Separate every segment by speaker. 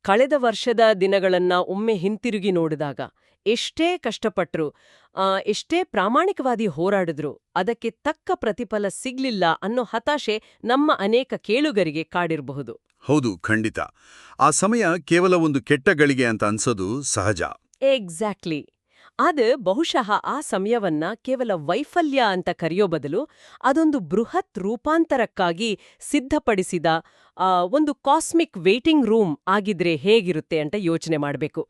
Speaker 1: ಕಳೆದ ವರ್ಷದ ದಿನಗಳನ್ನ ಒಮ್ಮೆ ಹಿಂತಿರುಗಿ ನೋಡಿದಾಗ ಎಷ್ಟೇ ಕಷ್ಟಪಟ್ರು, ಎಷ್ಟೇ ಪ್ರಾಮಾಣಿಕವಾದಿ ಹೋರಾಡಿದ್ರು ಅದಕ್ಕೆ ತಕ್ಕ ಪ್ರತಿಫಲ ಸಿಗ್ಲಿಲ್ಲ ಅನ್ನೋ ಹತಾಶೆ ನಮ್ಮ ಅನೇಕ ಕೇಳುಗರಿಗೆ ಕಾಡಿರಬಹುದು.
Speaker 2: ಹೌದು, ಖಂಡಿತ. ಆ ಸಮಯ ಕೇವಲ ಒಂದು ಕೆಟ್ಟ ಗಳಿಗೆ ಅಂತ ಅನ್ಸೋದು ಸಹಜ.
Speaker 1: ಎಕ್ಸಾಕ್ಟ್ಲಿ. ಅದು ಬಹುಶಃ ಆ ಸಮಯವನ್ನ ಕೇವಲ ವೈಫಲ್ಯ ಅಂತ ಕರೆಯೋ ಬದಲು ಅದೊಂದು ಬೃಹತ್ ರೂಪಾಂತರಕ್ಕಾಗಿ ಸಿದ್ಧಪಡಿಸಿದ ಒಂದು ಕಾಸ್ಮಿಕ್ ವೇಟಿಂಗ್ ರೂಮ್ ಆಗಿದ್ರೆ ಹೇಗಿರುತ್ತೆ ಅಂತ ಯೋಚನೆ ಮಾಡಬೇಕು.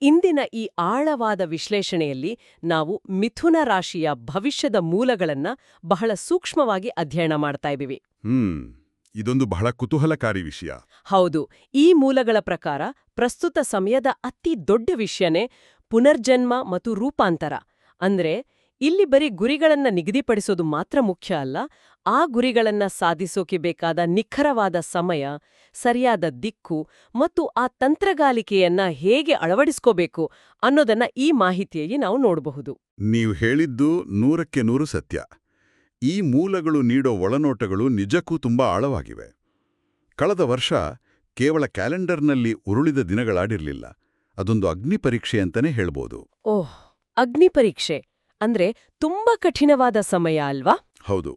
Speaker 1: ಇಂದಿನ ಈ ಆಳವಾದ ವಿಶ್ಲೇಷಣೆಯಲ್ಲಿ ನಾವು ಮಿಥುನ ರಾಶಿಯ ಭವಿಷ್ಯದ ಮೂಲಗಳನ್ನ ಬಹಳ ಸೂಕ್ಷ್ಮವಾಗಿ ಅಧ್ಯಯನ ಮಾಡ್ತಾ ಇದ್ದೀವಿ.
Speaker 2: ಇದೊಂದು ಬಹಳ ಕುತೂಹಲಕಾರಿ ವಿಷಯ.
Speaker 1: ಹೌದು. ಈ ಮೂಲಗಳ ಪ್ರಕಾರ ಪ್ರಸ್ತುತ ಸಮಯದ ಅತಿ ದೊಡ್ಡ ವಿಷಯನೇ ಪುನರ್ಜನ್ಮ ಮತ್ತು ರೂಪಾಂತರ. ಅಂದ್ರೆ ಇಲ್ಲಿ ಬರೀ ಗುರಿಗಳನ್ನ ನಿಗದಿಪಡಿಸೋದು ಮಾತ್ರ ಮುಖ್ಯ ಅಲ್ಲ, ಆ ಗುರಿಗಳನ್ನ ಸಾಧಿಸೋಕೆ ಬೇಕಾದ ನಿಖರವಾದ ಸಮಯ, ಸರಿಯಾದ ದಿಕ್ಕು ಮತ್ತು ಆ ತಂತ್ರಗಾಲಿಕೆಯನ್ನ ಹೇಗೆ ಅಳವಡಿಸ್ಕೋಬೇಕು ಅನ್ನೋದನ್ನ ಈ ಮಾಹಿತಿಯಲ್ಲಿ ನಾವು ನೋಡಬಹುದು.
Speaker 2: ನೀವು ಹೇಳಿದ್ದು 100ಕ್ಕೆ 100 ಸತ್ಯ. ಈ ಮೂಲಗಳು ನೀಡೋ ಒಳನೋಟಗಳು ನಿಜಕ್ಕೂ ತುಂಬಾ ಆಳವಾಗಿವೆ. ಕಳೆದ ವರ್ಷ ಕೇವಲ ಕ್ಯಾಲೆಂಡರ್ನಲ್ಲಿ ಉರುಳಿದ ದಿನಗಳಾಡಿರ್ಲಿಲ್ಲ. ಅದೊಂದು ಅಗ್ನಿ ಪರೀಕ್ಷೆ ಅಂತಾನೆ ಹೇಳ್ಬೋದು.
Speaker 1: ಓಹ್, ಅಗ್ನಿ ಪರೀಕ್ಷೆ ಅಂದ್ರೆ ತುಂಬಾ ಕಠಿಣವಾದ ಸಮಯ ಅಲ್ವಾ?
Speaker 2: ಹೌದು.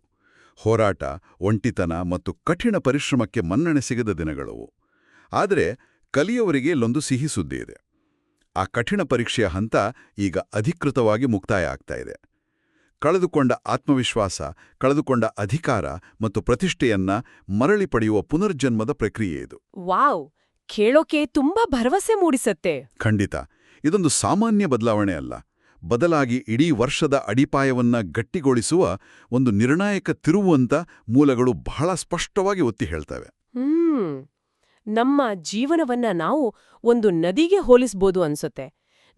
Speaker 2: ಹೋರಾಟ, ಒಂಟಿತನ ಮತ್ತು ಕಠಿಣ ಪರಿಶ್ರಮಕ್ಕೆ ಮನ್ನಣೆ ಸಿಗದ ದಿನಗಳವು. ಆದರೆ ಕಲಿಯವರಿಗೆ ಇಲ್ಲೊಂದು ಸಿಹಿ ಸುದ್ದಿ ಇದೆ. ಆ ಕಠಿಣ ಪರೀಕ್ಷೆಯ ಹಂತ ಈಗ ಅಧಿಕೃತವಾಗಿ ಮುಕ್ತಾಯ ಆಗ್ತಾ ಇದೆ. ಕಳೆದುಕೊಂಡ ಆತ್ಮವಿಶ್ವಾಸ, ಕಳೆದುಕೊಂಡ ಅಧಿಕಾರ ಮತ್ತು ಪ್ರತಿಷ್ಠೆಯನ್ನ ಮರಳಿ ಪಡೆಯುವ ಪುನರ್ಜನ್ಮದ ಪ್ರಕ್ರಿಯೆ ಇದು.
Speaker 1: ವಾವ್, ಕೇಳೋಕೆ ತುಂಬಾ ಭರವಸೆ ಮೂಡಿಸತ್ತೆ.
Speaker 2: ಖಂಡಿತ. ಇದೊಂದು ಸಾಮಾನ್ಯ ಬದಲಾವಣೆ ಅಲ್ಲ. ಬದಲಾಗಿ ಇಡೀ ವರ್ಷದ ಅಡಿಪಾಯವನ್ನ ಗಟ್ಟಿಗೊಳಿಸುವ ಒಂದು ನಿರ್ಣಾಯಕ ತಿರುವು ಅಂತ ಮೂಲಗಳು ಬಹಳ ಸ್ಪಷ್ಟವಾಗಿ ಒತ್ತಿ ಹೇಳ್ತವೆ.
Speaker 1: ನಮ್ಮ ಜೀವನವನ್ನ ನಾವು ಒಂದು ನದಿಗೆ ಹೋಲಿಸ್ಬೋದು ಅನ್ಸುತ್ತೆ.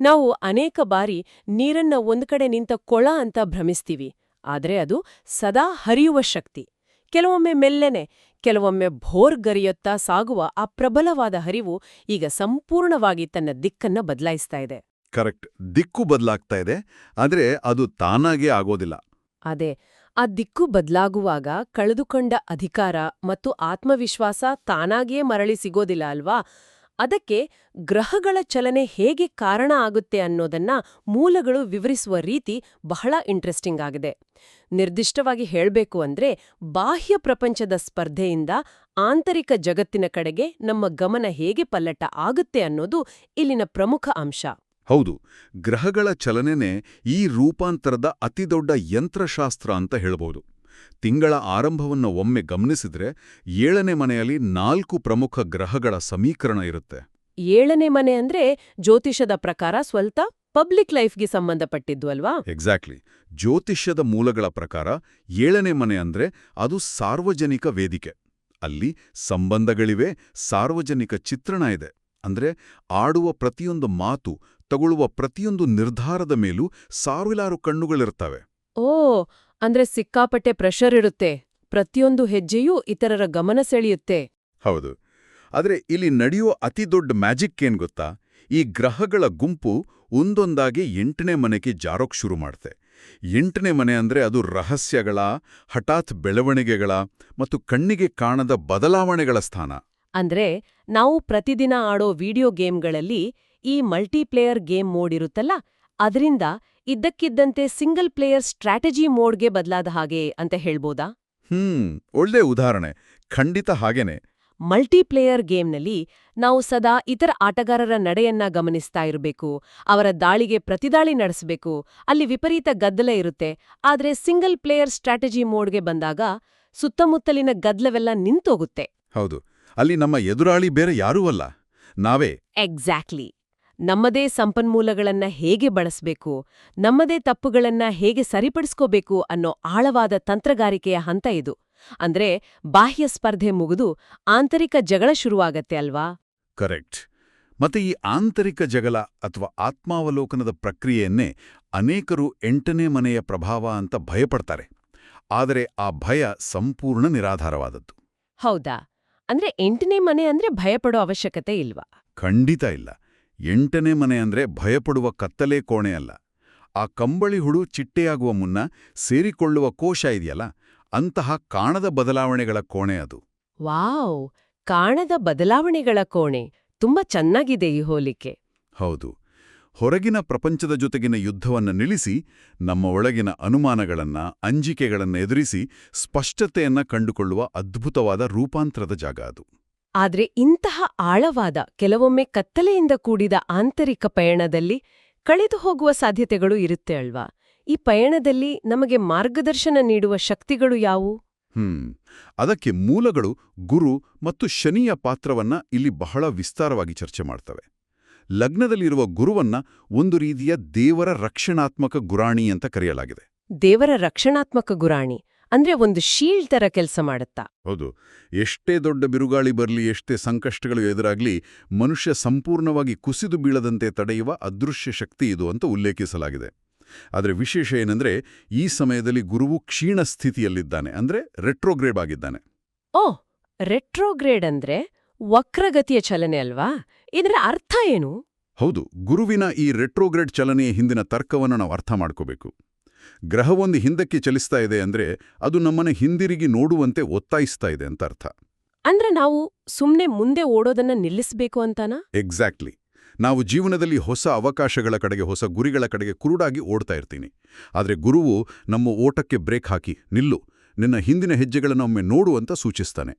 Speaker 1: ನಾವು ಅನೇಕ ಬಾರಿ ನೀರನ್ನ ಒಂದ್ ಕಡೆ ನಿಂತ ಕೊಳ ಅಂತ ಭ್ರಮಿಸ್ತೀವಿ. ಆದ್ರೆ ಅದು ಸದಾ ಹರಿಯುವ ಶಕ್ತಿ. ಕೆಲವೊಮ್ಮೆ ಮೆಲ್ಲೆನೆ, ಕೆಲವೊಮ್ಮೆ ಭೋರ್ಗರಿಯುತ್ತಾ ಸಾಗುವ ಆ ಪ್ರಬಲವಾದ ಹರಿವು ಈಗ ಸಂಪೂರ್ಣವಾಗಿ ತನ್ನ ದಿಕ್ಕನ್ನ ಬದಲಾಯಿಸ್ತಾ ಇದೆ.
Speaker 2: ಕರೆಕ್ಟ್. ದಿಕ್ಕು ಬದಲಾಗ್ತಾ ಇದೆ, ಆದ್ರೆ ಅದು ತಾನಾಗೇ ಆಗೋದಿಲ್ಲ.
Speaker 1: ಅದೇ, ಆ ದಿಕ್ಕು ಬದಲಾಗುವಾಗ ಕಳೆದುಕೊಂಡ ಅಧಿಕಾರ ಮತ್ತು ಆತ್ಮವಿಶ್ವಾಸ ತಾನಾಗಿಯೇ ಮರಳಿ ಸಿಗೋದಿಲ್ಲ ಅಲ್ವಾ? ಅದಕ್ಕೆ ಗ್ರಹಗಳ ಚಲನೆ ಹೇಗೆ ಕಾರಣ ಆಗುತ್ತೆ ಅನ್ನೋದನ್ನ ಮೂಲಗಳು ವಿವರಿಸುವ ರೀತಿ ಬಹಳ ಇಂಟ್ರೆಸ್ಟಿಂಗ್ ಆಗಿದೆ. ನಿರ್ದಿಷ್ಟವಾಗಿ ಹೇಳಬೇಕು ಅಂದ್ರೆ, ಬಾಹ್ಯ ಪ್ರಪಂಚದ ಸ್ಪರ್ಧೆಯಿಂದ ಆಂತರಿಕ ಜಗತ್ತಿನ ಕಡೆಗೆ ನಮ್ಮ ಗಮನ ಹೇಗೆ ಪಲ್ಲಟ ಆಗುತ್ತೆ ಅನ್ನೋದು ಇಲ್ಲಿನ ಪ್ರಮುಖ ಅಂಶ.
Speaker 2: ಹೌದು. ಗ್ರಹಗಳ ಚಲನೆನೇ ಈ ರೂಪಾಂತರದ ಅತಿದೊಡ್ಡ ಯಂತ್ರಶಾಸ್ತ್ರ ಅಂತ ಹೇಳ್ಬೋದು. ತಿಂಗಳ ಆರಂಭವನ್ನು ಒಮ್ಮೆ ಗಮನಿಸಿದ್ರೆ 7ನೇ ಮನೆಯಲ್ಲಿ 4 ಪ್ರಮುಖ ಗ್ರಹಗಳ ಸಮೀಕರಣ ಇರುತ್ತೆ.
Speaker 1: 7ನೇ ಮನೆ ಅಂದ್ರೆ ಜ್ಯೋತಿಷದ ಪ್ರಕಾರ ಸ್ವಲ್ಪ ಪಬ್ಲಿಕ್ ಲೈಫ್ಗೆ ಸಂಬಂಧಪಟ್ಟಿದ್ದು ಅಲ್ವಾ?
Speaker 2: ಎಕ್ಸಾಕ್ಟ್ಲಿ. ಜ್ಯೋತಿಷ್ಯದ ಮೂಲಗಳ ಪ್ರಕಾರ 7ನೇ ಮನೆ ಅಂದ್ರೆ ಅದು ಸಾರ್ವಜನಿಕ ವೇದಿಕೆ. ಅಲ್ಲಿ ಸಂಬಂಧಗಳಿವೆ, ಸಾರ್ವಜನಿಕ ಚಿತ್ರಣ ಇದೆ. ಅಂದ್ರೆ ಆಡುವ ಪ್ರತಿಯೊಂದು ಮಾತು, ತಗೊಳ್ಳುವ ಪ್ರತಿಯೊಂದು ನಿರ್ಧಾರದ ಮೇಲೂ ಸಾವಿರಾರು ಕಣ್ಣುಗಳಿರ್ತವೆ.
Speaker 1: ಓ, ಅಂದ್ರೆ ಸಿಕ್ಕಾಪಟ್ಟೆ ಪ್ರೆಷರ್ ಇರುತ್ತೆ. ಪ್ರತಿಯೊಂದು ಹೆಜ್ಜೆಯೂ ಇತರರ ಗಮನ ಸೆಳೆಯುತ್ತೆ.
Speaker 2: ಹೌದು. ಆದ್ರೆ ಇಲ್ಲಿ ನಡೆಯೋ ಅತಿದೊಡ್ಡ ಮ್ಯಾಜಿಕ್ ಏನ್ ಗೊತ್ತಾ? ಈ ಗ್ರಹಗಳ ಗುಂಪು ಒಂದೊಂದಾಗಿ 8ನೇ ಮನೆಗೆ ಜಾರೋಕ್ ಶುರು ಮಾಡ್ತೆ. 8ನೇ ಮನೆ ಅಂದ್ರೆ ಅದು ರಹಸ್ಯಗಳ, ಹಠಾತ್ ಬೆಳವಣಿಗೆಗಳ ಮತ್ತು ಕಣ್ಣಿಗೆ ಕಾಣದ ಬದಲಾವಣೆಗಳ ಸ್ಥಾನ.
Speaker 1: ಅಂದ್ರೆ ನಾವು ಪ್ರತಿದಿನ ಆಡೋ ವಿಡಿಯೋ ಗೇಮ್ಗಳಲ್ಲಿ ಈ ಮಲ್ಟಿಪ್ಲೇಯರ್ ಗೇಮ್ ಮೋಡ್ ಇರುತ್ತಲ್ಲ, ಅದರಿಂದ ಇದ್ದಕ್ಕಿದ್ದಂತೆ ಸಿಂಗಲ್ ಪ್ಲೇಯರ್ ಸ್ಟ್ರಾಟಜಿ ಮೋಡ್ಗೆ ಬದಲಾದ ಹಾಗೆ ಅಂತ ಹೇಳ್ಬೋದಾ?
Speaker 2: ಒಳ್ಳೆ ಉದಾಹರಣೆ. ಖಂಡಿತ ಹಾಗೇನೆ.
Speaker 1: ಮಲ್ಟಿಪ್ಲೇಯರ್ ಗೇಮ್ನಲ್ಲಿ ನಾವು ಸದಾ ಇತರ ಆಟಗಾರರ ನಡೆಯನ್ನ ಗಮನಿಸ್ತಾ ಇರಬೇಕು, ಅವರ ದಾಳಿಗೆ ಪ್ರತಿದಾಳಿ ನಡೆಸಬೇಕು, ಅಲ್ಲಿ ವಿಪರೀತ ಗದ್ದಲ ಇರುತ್ತೆ. ಆದ್ರೆ ಸಿಂಗಲ್ ಪ್ಲೇಯರ್ ಸ್ಟ್ರಾಟಜಿ ಮೋಡ್ಗೆ ಬಂದಾಗ ಸುತ್ತಮುತ್ತಲಿನ ಗದ್ದಲವೆಲ್ಲ ನಿಂತೋಗುತ್ತೆ.
Speaker 2: ಹೌದು. ಅಲ್ಲಿ ನಮ್ಮ ಎದುರಾಳಿ ಬೇರೆ ಯಾರೂ ಅಲ್ಲ, ನಾವೇ.
Speaker 1: ಎಕ್ಸಾಕ್ಟ್ಲಿ. ನಮ್ಮದೇ ಸಂಪನ್ಮೂಲಗಳನ್ನ ಹೇಗೆ ಬಳಸಬೇಕು, ನಮ್ಮದೇ ತಪ್ಪುಗಳನ್ನ ಹೇಗೆ ಸರಿಪಡಿಸ್ಕೋಬೇಕು ಅನ್ನೋ ಆಳವಾದ ತಂತ್ರಗಾರಿಕೆಯ ಹಂತ ಇದು. ಅಂದ್ರೆ ಬಾಹ್ಯ ಸ್ಪರ್ಧೆ ಮುಗಿದು ಆಂತರಿಕ ಜಗಳ ಶುರುವಾಗತ್ತೆ ಅಲ್ವಾ?
Speaker 2: ಕರೆಕ್ಟ್. ಮತ್ತೆ ಈ ಆಂತರಿಕ ಜಗಳ ಅಥವಾ ಆತ್ಮಾವಲೋಕನದ ಪ್ರಕ್ರಿಯೆಯನ್ನೇ ಅನೇಕರು 8ನೇ ಮನೆಯ ಪ್ರಭಾವ ಅಂತ ಭಯಪಡ್ತಾರೆ. ಆದರೆ ಆ ಭಯ ಸಂಪೂರ್ಣ ನಿರಾಧಾರವಾದದ್ದು.
Speaker 1: ಹೌದಾ? ಅಂದ್ರೆ 8ನೇ ಮನೆ ಅಂದ್ರೆ ಭಯಪಡೋ ಅವಶ್ಯಕತೆ ಇಲ್ವಾ?
Speaker 2: ಖಂಡಿತ ಇಲ್ಲ. 8ನೇ ಮನೆ ಅಂದ್ರೆ ಭಯಪಡುವ ಕತ್ತಲೆ ಕೋಣೆ ಅಲ್ಲ. ಆ ಕಂಬಳಿ ಹುಳು ಚಿಟ್ಟೆಯಾಗುವ ಮುನ್ನ ಸೇರಿಕೊಳ್ಳುವ ಕೋಶ ಇದೆಯಲ್ಲ, ಅಂತಹ ಕಾಣದ ಬದಲಾವಣೆಗಳ ಕೋಣೆ ಅದು.
Speaker 1: ವಾವ್, ಕಾಣದ ಬದಲಾವಣೆಗಳ ಕೋಣೆ. ತುಂಬಾ ಚೆನ್ನಾಗಿದೆ ಈ ಹೋಲಿಕೆ.
Speaker 2: ಹೌದು. ಹೊರಗಿನ ಪ್ರಪಂಚದ ಜೊತೆಗಿನ ಯುದ್ಧವನ್ನ ನಿಲ್ಲಿಸಿ ನಮ್ಮ ಒಳಗಿನ ಅನುಮಾನಗಳನ್ನ ಅಂಜಿಕೆಗಳನ್ನ ಎದುರಿಸಿ ಸ್ಪಷ್ಟತೆಯನ್ನ ಕಂಡುಕೊಳ್ಳುವ ಅದ್ಭುತವಾದ ರೂಪಾಂತರದ ಜಾಗ ಅದು.
Speaker 1: ಆದ್ರೆ ಇಂತಹ ಆಳವಾದ, ಕೆಲವೊಮ್ಮೆ ಕತ್ತಲೆಯಿಂದ ಕೂಡಿದ ಆಂತರಿಕ ಪಯಣದಲ್ಲಿ ಕಳೆದು ಹೋಗುವ ಸಾಧ್ಯತೆಗಳು ಇರುತ್ತೆ ಅಲ್ವಾ? ಈ ಪಯಣದಲ್ಲಿ ನಮಗೆ ಮಾರ್ಗದರ್ಶನ ನೀಡುವ ಶಕ್ತಿಗಳು ಯಾವುವು?
Speaker 2: ಅದಕ್ಕೆ ಮೂಲಗಳು ಗುರು ಮತ್ತು ಶನಿಯ ಪಾತ್ರವನ್ನ ಇಲ್ಲಿ ಬಹಳ ವಿಸ್ತಾರವಾಗಿ ಚರ್ಚೆ ಮಾಡ್ತವೆ. ಲಗ್ನದಲ್ಲಿರುವ ಗುರುವನ್ನ ಒಂದು ರೀತಿಯ ದೇವರ ರಕ್ಷಣಾತ್ಮಕ ಗುರಾಣಿ ಅಂತ ಕರೆಯಲಾಗಿದೆ.
Speaker 1: ದೇವರ ರಕ್ಷಣಾತ್ಮಕ ಗುರಾಣಿ ಅಂದ್ರೆ ಒಂದು ಶೀಲ್ಡ್ ತರ ಕೆಲಸ ಮಾಡುತ್ತಾ?
Speaker 2: ಹೌದು. ಎಷ್ಟೇ ದೊಡ್ಡ ಬಿರುಗಾಳಿ ಬರಲಿ, ಎಷ್ಟೇ ಸಂಕಷ್ಟಗಳು ಎದುರಾಗ್ಲಿ, ಮನುಷ್ಯ ಸಂಪೂರ್ಣವಾಗಿ ಕುಸಿದು ಬೀಳದಂತೆ ತಡೆಯುವ ಅದೃಶ್ಯ ಶಕ್ತಿ ಇದು ಅಂತ ಉಲ್ಲೇಖಿಸಲಾಗಿದೆ. ಆದರೆ ವಿಶೇಷ ಏನಂದ್ರೆ, ಈ ಸಮಯದಲ್ಲಿ ಗುರುವು ಕ್ಷೀಣ ಸ್ಥಿತಿಯಲ್ಲಿದ್ದಾನೆ, ಅಂದ್ರೆ ರೆಟ್ರೋಗ್ರೇಡ್ ಆಗಿದ್ದಾನೆ.
Speaker 1: ರೆಟ್ರೋಗ್ರೇಡ್ ಅಂದ್ರೆ ವಕ್ರಗತಿಯ ಚಲನೆ ಅಲ್ವಾ? ಇದರ ಅರ್ಥ ಏನು?
Speaker 2: ಹೌದು. ಗುರುವಿನ ಈ ರೆಟ್ರೋಗ್ರೇಡ್ ಚಲನೆಯ ಹಿಂದಿನ ತರ್ಕವನ್ನು ನಾವು ಅರ್ಥ ಮಾಡ್ಕೋಬೇಕು. ಗ್ರಹವೊಂದು ಹಿಂದಕ್ಕೆ ಚಲಿಸ್ತಾ ಇದೆ ಅಂದ್ರೆ ಅದು ನಮ್ಮನ್ನ ಹಿಂದಿರುಗಿ ನೋಡುವಂತೆ ಒತ್ತಾಯಿಸ್ತಾ ಇದೆ ಅಂತ ಅರ್ಥ.
Speaker 1: ಅಂದ್ರೆ ನಾವು ಸುಮ್ನೆ ಮುಂದೆ ಓಡೋದನ್ನ ನಿಲ್ಲಿಸ್ಬೇಕು ಅಂತಾನಾ?
Speaker 2: ಎಕ್ಸಾಕ್ಟ್ಲಿ. ನಾವು ಜೀವನದಲ್ಲಿ ಹೊಸ ಅವಕಾಶಗಳ ಕಡೆಗೆ, ಹೊಸ ಗುರಿಗಳ ಕಡೆಗೆ ಕುರುಡಾಗಿ ಓಡ್ತಾ ಇರ್ತೀನಿ. ಆದರೆ ಗುರುವು ನಮ್ಮ ಓಟಕ್ಕೆ ಬ್ರೇಕ್ ಹಾಕಿ, ನಿಲ್ಲು, ನಿನ್ನ ಹಿಂದಿನ ಹೆಜ್ಜೆಗಳನ್ನು ಒಮ್ಮೆ ನೋಡು ಅಂತ ಸೂಚಿಸ್ತಾನೆ.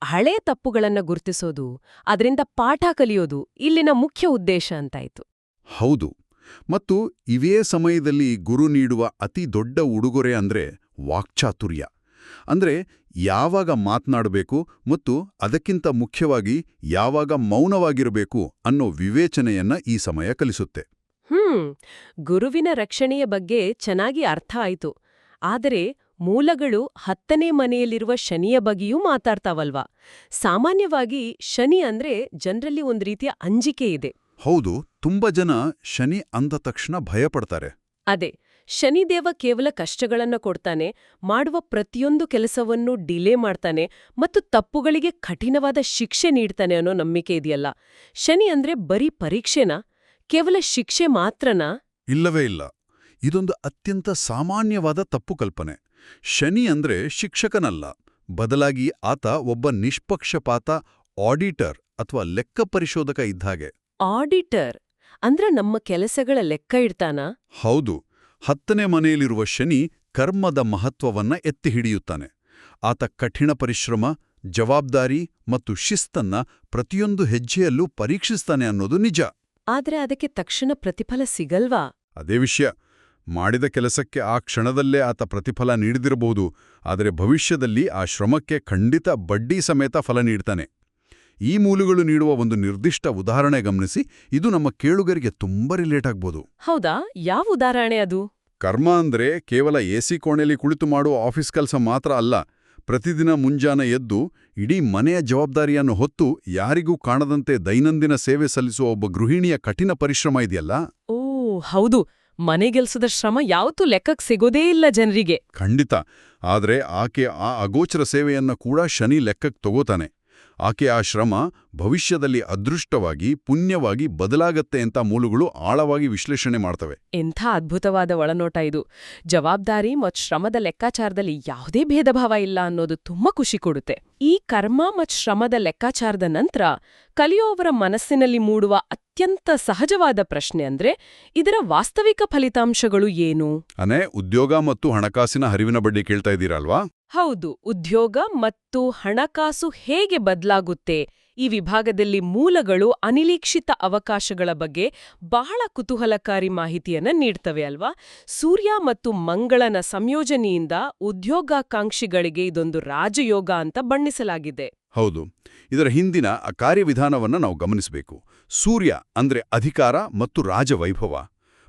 Speaker 1: ಹಳೆ ತಪ್ಪುಗಳನ್ನ ಗುರ್ತಿಸೋದು, ಅದರಿಂದ ಪಾಠ ಕಲಿಯೋದು ಇಲ್ಲಿನ ಮುಖ್ಯ ಉದ್ದೇಶ ಅಂತಾಯ್ತು.
Speaker 2: ಹೌದು. ಮತ್ತು ಇವೇ ಸಮಯದಲ್ಲಿ ಗುರು ನೀಡುವ ಅತಿ ದೊಡ್ಡ ಉಡುಗೊರೆ ಅಂದ್ರೆ ವಾಕ್ಚಾತುರ್ಯ. ಅಂದ್ರೆ ಯಾವಾಗ ಮಾತನಾಡಬೇಕು ಮತ್ತು ಅದಕ್ಕಿಂತ ಮುಖ್ಯವಾಗಿ ಯಾವಾಗ ಮೌನವಾಗಿರಬೇಕು ಅನ್ನೋ ವಿವೇಚನೆಯನ್ನ ಈ ಸಮಯ ಕಲಿಸುತ್ತೆ.
Speaker 1: ಗುರುವಿನ ರಕ್ಷಣೆಯ ಬಗ್ಗೆ ಚೆನ್ನಾಗಿ ಅರ್ಥ ಆಯ್ತು. ಆದರೆ ಮೂಲಗಳು 10ನೇ ಮನೆಯಲ್ಲಿರುವ ಶನಿಯ ಬಗ್ಗೆಯೂ ಮಾತಾಡ್ತಾವಲ್ವಾ? ಸಾಮಾನ್ಯವಾಗಿ ಶನಿ ಅಂದ್ರೆ ಜನರಲ್ಲಿ ಒಂದು ರೀತಿಯ ಅಂಜಿಕೆ ಇದೆ.
Speaker 2: ಹೌದು. ತುಂಬ ಜನ ಶನಿ ಅಂದ ತಕ್ಷಣ ಭಯಪಡ್ತಾರೆ.
Speaker 1: ಅದೇ, ಶನಿದೇವ ಕೇವಲ ಕಷ್ಟಗಳನ್ನ ಕೊಡ್ತಾನೆ, ಮಾಡುವ ಪ್ರತಿಯೊಂದು ಕೆಲಸವನ್ನೂ ಡಿಲೇ ಮಾಡ್ತಾನೆ ಮತ್ತು ತಪ್ಪುಗಳಿಗೆ ಕಠಿಣವಾದ ಶಿಕ್ಷೆ ನೀಡ್ತಾನೆ ಅನ್ನೋ ನಂಬಿಕೆ ಇದೆಯಲ್ಲ. ಶನಿ ಅಂದ್ರೆ ಬರೀ ಪರೀಕ್ಷೆನಾ? ಕೇವಲ ಶಿಕ್ಷೆ ಮಾತ್ರನಾ?
Speaker 2: ಇಲ್ಲವೇ ಇಲ್ಲ. ಇದೊಂದು ಅತ್ಯಂತ ಸಾಮಾನ್ಯವಾದ ತಪ್ಪು ಕಲ್ಪನೆ. ಶನಿ ಅಂದ್ರೆ ಶಿಕ್ಷಕನಲ್ಲ, ಬದಲಾಗಿ ಆತ ಒಬ್ಬ ನಿಷ್ಪಕ್ಷಪಾತ ಆಡಿಟರ್ ಅಥವಾ ಲೆಕ್ಕ ಪರಿಶೋಧಕ ಇದ್ದಾಗೆ.
Speaker 1: ಆಡಿಟರ್ ಅಂದ್ರೆ ನಮ್ಮ ಕೆಲಸಗಳ ಲೆಕ್ಕ ಇಡ್ತಾನಾ?
Speaker 2: ಹೌದು. 10ನೇ ಮನೆಯಲ್ಲಿರುವ ಶನಿ ಕರ್ಮದ ಮಹತ್ವವನ್ನ ಎತ್ತಿ ಹಿಡಿಯುತ್ತಾನೆ. ಆತ ಕಠಿಣ ಪರಿಶ್ರಮ, ಜವಾಬ್ದಾರಿ ಮತ್ತು ಶಿಸ್ತನ್ನ ಪ್ರತಿಯೊಂದು ಹೆಜ್ಜೆಯಲ್ಲೂ ಪರೀಕ್ಷಿಸ್ತಾನೆ ಅನ್ನೋದು ನಿಜ.
Speaker 1: ಆದ್ರೆ ಅದಕ್ಕೆ ತಕ್ಷಣ ಪ್ರತಿಫಲ ಸಿಗಲ್ವಾ?
Speaker 2: ಅದೇ ವಿಷಯ. ಮಾಡಿದ ಕೆಲಸಕ್ಕೆ ಆ ಕ್ಷಣದಲ್ಲೇ ಆತ ಪ್ರತಿಫಲ ನೀಡಿದಿರಬಹುದು, ಆದರೆ ಭವಿಷ್ಯದಲ್ಲಿ ಆ ಶ್ರಮಕ್ಕೆ ಖಂಡಿತ ಬಡ್ಡಿ ಸಮೇತ ಫಲ ನೀಡ್ತಾನೆ. ಈ ಮೂಲಗಳು ನೀಡುವ ಒಂದು ನಿರ್ದಿಷ್ಟ ಉದಾಹರಣೆ ಗಮನಿಸಿ. ಇದು ನಮ್ಮ ಕೇಳುಗರಿಗೆ ತುಂಬಾ ರಿಲೇಟ್ ಆಗ್ಬೋದು.
Speaker 1: ಹೌದಾ? ಯಾವ ಉದಾಹರಣೆ ಅದು?
Speaker 2: ಕರ್ಮ ಅಂದ್ರೆ ಕೇವಲ ಎಸಿ ಕೋಣೆಯಲ್ಲಿ ಕುಳಿತು ಮಾಡುವ ಆಫೀಸ್ ಕೆಲಸ ಮಾತ್ರ ಅಲ್ಲ. ಪ್ರತಿದಿನ ಮುಂಜಾನೆ ಎದ್ದು ಇಡೀ ಮನೆಯ ಜವಾಬ್ದಾರಿಯನ್ನು ಹೊತ್ತು ಯಾರಿಗೂ ಕಾಣದಂತೆ ದೈನಂದಿನ ಸೇವೆ ಸಲ್ಲಿಸುವ ಒಬ್ಬ ಗೃಹಿಣಿಯ ಕಠಿಣ ಪರಿಶ್ರಮ ಇದೆಯಲ್ಲ.
Speaker 1: ಹೌದು. ಮನೆಗೆಲ್ಸದ ಶ್ರಮ ಯಾವತ್ತೂ ಲೆಕ್ಕಕ್ಕೆ ಸಿಗೋದೇ ಇಲ್ಲ ಜನರಿಗೆ.
Speaker 2: ಖಂಡಿತ. ಆದ್ರೆ ಆಕೆ ಆ ಅಗೋಚರ ಸೇವೆಯನ್ನ ಕೂಡ ಶನಿ ಲೆಕ್ಕಕ್ಕೆ ತಗೋತಾನೆ. ಆಕೆ ಆ ಶ್ರಮ ಭವಿಷ್ಯದಲ್ಲಿ ಅದೃಷ್ಟವಾಗಿ, ಪುಣ್ಯವಾಗಿ ಬದಲಾಗತ್ತೆ ಅಂತ ಮೂಲಗಳು ಆಳವಾಗಿ ವಿಶ್ಲೇಷಣೆ ಮಾಡ್ತವೆ.
Speaker 1: ಎಂಥ ಅದ್ಭುತವಾದ ಒಳನೋಟ ಇದು. ಜವಾಬ್ದಾರಿ ಮತ್ತು ಶ್ರಮದ ಲೆಕ್ಕಾಚಾರದಲ್ಲಿ ಯಾವುದೇ ಭೇದ ಭಾವ ಇಲ್ಲ ಅನ್ನೋದು ತುಂಬಾ ಖುಷಿ ಕೊಡುತ್ತೆ. ಈ ಕರ್ಮ ಮತ್ತು ಶ್ರಮದ ಲೆಕ್ಕಾಚಾರದ ನಂತರ ಕಲಿಯುವವರ ಮನಸ್ಸಿನಲ್ಲಿ ಮೂಡುವ ಅತ್ಯಂತ ಸಹಜವಾದ ಪ್ರಶ್ನೆ ಅಂದ್ರೆ, ಇದರ ವಾಸ್ತವಿಕ ಫಲಿತಾಂಶಗಳು ಏನು?
Speaker 2: ಉದ್ಯೋಗ ಮತ್ತು ಹಣಕಾಸಿನ ಹರಿವಿನ ಬಗ್ಗೆ ಕೇಳ್ತಾ ಇದ್ದೀರಲ್ವಾ?
Speaker 1: ಹೌದು. ಉದ್ಯೋಗ ಮತ್ತು ಹಣಕಾಸು ಹೇಗೆ ಬದಲಾಗುತ್ತೆ? ಈ ವಿಭಾಗದಲ್ಲಿ ಮೂಲಗಳು ಅನಿರೀಕ್ಷಿತ ಅವಕಾಶಗಳ ಬಗ್ಗೆ ಬಹಳ ಕುತೂಹಲಕಾರಿ ಮಾಹಿತಿಯನ್ನ ನೀಡ್ತವೆ ಅಲ್ವಾ? ಸೂರ್ಯ ಮತ್ತು ಮಂಗಳನ ಸಂಯೋಜನೆಯಿಂದ ಉದ್ಯೋಗಾಕಾಂಕ್ಷಿಗಳಿಗೆ ಇದೊಂದು ರಾಜಯೋಗ ಅಂತ ಬಣ್ಣಿಸಲಾಗಿದೆ.
Speaker 2: ಹೌದು. ಇದರ ಹಿಂದಿನ ಕಾರ್ಯವಿಧಾನವನ್ನ ನಾವು ಗಮನಿಸಬೇಕು. ಸೂರ್ಯ ಅಂದ್ರೆ ಅಧಿಕಾರ ಮತ್ತು ರಾಜವೈಭವ.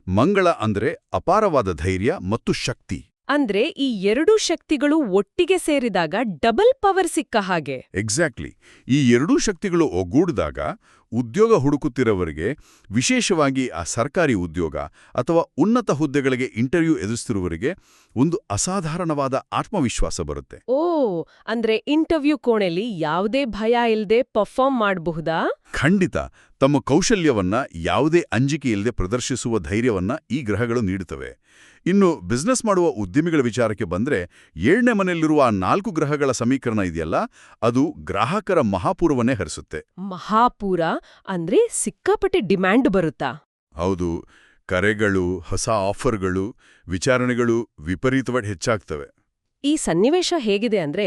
Speaker 2: ಮಂಗಳ ಅಂದ್ರೆ ಅಪಾರವಾದ ಧೈರ್ಯ ಮತ್ತು ಶಕ್ತಿ.
Speaker 1: ಅಂದ್ರೆ ಈ ಎರಡೂ ಶಕ್ತಿಗಳು ಒಟ್ಟಿಗೆ ಸೇರಿದಾಗ ಡಬಲ್ ಪವರ್ ಸಿಕ್ಕ ಹಾಗೆ.
Speaker 2: ಎಕ್ಸಾಕ್ಟ್ಲಿ. ಈ ಎರಡೂ ಶಕ್ತಿಗಳು ಒಗ್ಗೂಡಿದಾಗ ಉದ್ಯೋಗ ಹುಡುಕುತ್ತಿರೋವರಿಗೆ, ವಿಶೇಷವಾಗಿ ಆ ಸರ್ಕಾರಿ ಉದ್ಯೋಗ ಅಥವಾ ಉನ್ನತ ಹುದ್ದೆಗಳಿಗೆ ಇಂಟರ್ವ್ಯೂ ಎದುರಿಸ್ತಿರುವವರಿಗೆ ಒಂದು ಅಸಾಧಾರಣವಾದ ಆತ್ಮವಿಶ್ವಾಸ ಬರುತ್ತೆ.
Speaker 1: ಅಂದ್ರೆ ಇಂಟರ್ವ್ಯೂ ಕೋಣೆಯಲ್ಲಿ ಯಾವುದೇ ಭಯ ಇಲ್ಲದೆ ಪರ್ಫಾರ್ಮ್ ಮಾಡಬಹುದಾ?
Speaker 2: ಖಂಡಿತ. ತಮ್ಮ ಕೌಶಲ್ಯವನ್ನ ಯಾವುದೇ ಅಂಜಿಕೆ ಇಲ್ಲದೆ ಪ್ರದರ್ಶಿಸುವ ಧೈರ್ಯವನ್ನ ಈ ಗ್ರಹಗಳು ನೀಡುತ್ತವೆ. ಇನ್ನು ಬಿಸ್ನೆಸ್ ಮಾಡುವ ಉದ್ಯಮಿಗಳ ವಿಚಾರಕ್ಕೆ ಬಂದ್ರೆ, 7ನೇ ಮನೆಯಲ್ಲಿರುವ ಆ 4 ಗ್ರಹಗಳ ಸಮೀಕರಣ ಇದೆಯಲ್ಲ, ಅದು ಗ್ರಾಹಕರ ಮಹಾಪೂರವನ್ನೇ ಹರಿಸುತ್ತೆ.
Speaker 1: ಮಹಾಪೂರ? ಅಂದ್ರೆ ಸಿಕ್ಕಾಪಟ್ಟೆ ಡಿಮ್ಯಾಂಡ್ ಬರುತ್ತಾ?
Speaker 2: ಹೌದು, ಕರೆಗಳು, ಹೊಸ ಆಫರ್ಗಳು, ವಿಚಾರಣೆಗಳು ವಿಪರೀತವಾಗಿ ಹೆಚ್ಚಾಗ್ತವೆ.
Speaker 1: ಈ ಸನ್ನಿವೇಶ ಹೇಗಿದೆ ಅಂದ್ರೆ